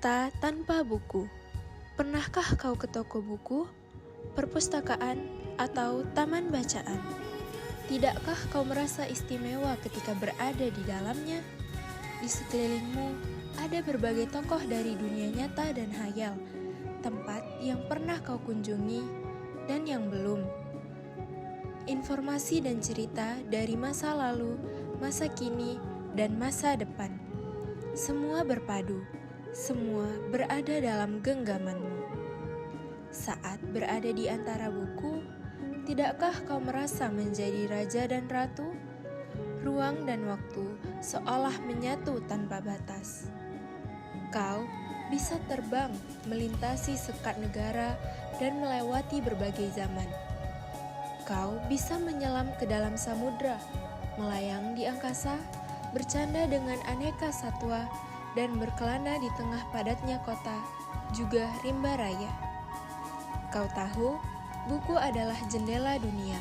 Kota tanpa buku. Pernahkah kau ke toko buku, perpustakaan, atau taman bacaan? Tidakkah kau merasa istimewa ketika berada di dalamnya? Di sekelilingmu ada berbagai tokoh dari dunia nyata dan hayal, tempat yang pernah kau kunjungi dan yang belum. Informasi dan cerita dari masa lalu, masa kini, dan masa depan. Semua berpadu, semua berada dalam genggamanmu. Saat berada di antara buku, tidakkah kau merasa menjadi raja dan ratu? Ruang dan waktu seolah menyatu tanpa batas. Kau bisa terbang melintasi sekat negara dan melewati berbagai zaman. Kau bisa menyelam ke dalam samudra, melayang di angkasa, bercanda dengan aneka satwa, dan berkelana di tengah padatnya kota, juga rimba raya. Kau tahu, buku adalah jendela dunia,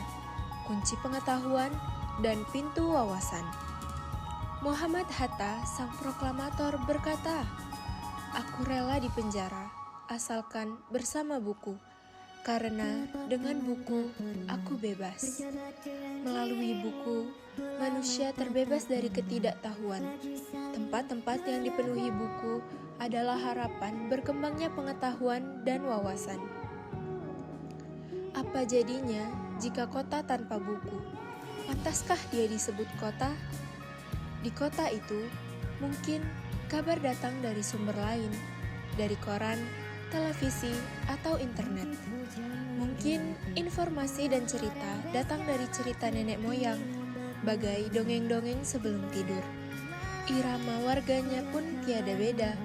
kunci pengetahuan, dan pintu wawasan. Muhammad Hatta, sang proklamator, berkata, "Aku rela di penjara, asalkan bersama buku, karena dengan buku aku bebas." Melalui buku, manusia terbebas dari ketidaktahuan. Tempat-tempat yang dipenuhi buku adalah harapan berkembangnya pengetahuan dan wawasan. Apa jadinya jika kota tanpa buku? Pantaskah dia disebut kota? Di kota itu, mungkin kabar datang dari sumber lain, dari koran, televisi, atau internet. Mungkin informasi dan cerita datang dari cerita nenek moyang, bagai dongeng-dongeng sebelum tidur. Irama warganya pun tiada beda,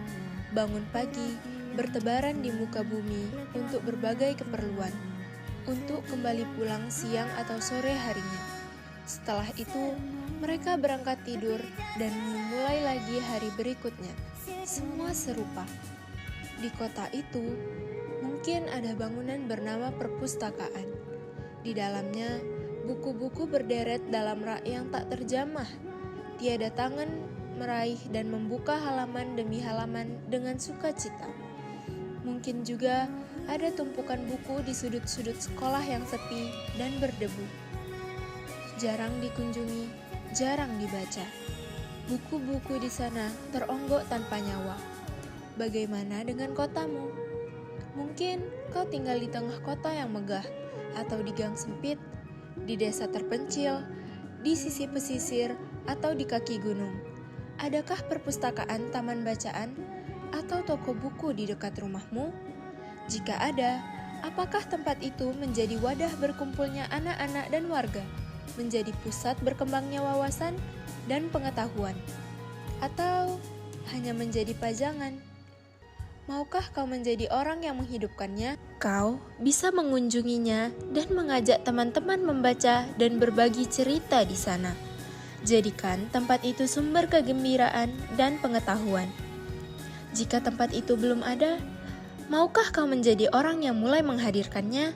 bangun pagi, bertebaran di muka bumi untuk berbagai keperluan, untuk kembali pulang siang atau sore harinya. Setelah itu, mereka berangkat tidur dan memulai lagi hari berikutnya. Semua serupa. Di kota itu, mungkin ada bangunan bernama perpustakaan. Di dalamnya, buku-buku berderet dalam rak yang tak terjamah. Tiada tangan meraih dan membuka halaman demi halaman dengan sukacita. Mungkin juga ada tumpukan buku di sudut-sudut sekolah yang sepi dan berdebu. Jarang dikunjungi, jarang dibaca. Buku-buku di sana teronggok tanpa nyawa. Bagaimana dengan kotamu? Mungkin kau tinggal di tengah kota yang megah, atau di gang sempit, di desa terpencil, di sisi pesisir, atau di kaki gunung. Adakah perpustakaan, taman bacaan, atau toko buku di dekat rumahmu? Jika ada, apakah tempat itu menjadi wadah berkumpulnya anak-anak dan warga? Menjadi pusat berkembangnya wawasan dan pengetahuan? Atau hanya menjadi pajangan? Maukah kau menjadi orang yang menghidupkannya? Kau bisa mengunjunginya dan mengajak teman-teman membaca dan berbagi cerita di sana. Jadikan tempat itu sumber kegembiraan dan pengetahuan. Jika tempat itu belum ada, maukah kau menjadi orang yang mulai menghadirkannya?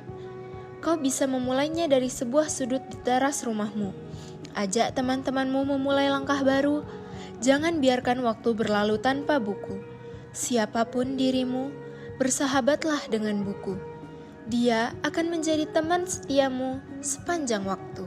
Kau bisa memulainya dari sebuah sudut di teras rumahmu. Ajak teman-temanmu memulai langkah baru. Jangan biarkan waktu berlalu tanpa buku. Siapapun dirimu, bersahabatlah dengan buku. Dia akan menjadi teman setiamu sepanjang waktu.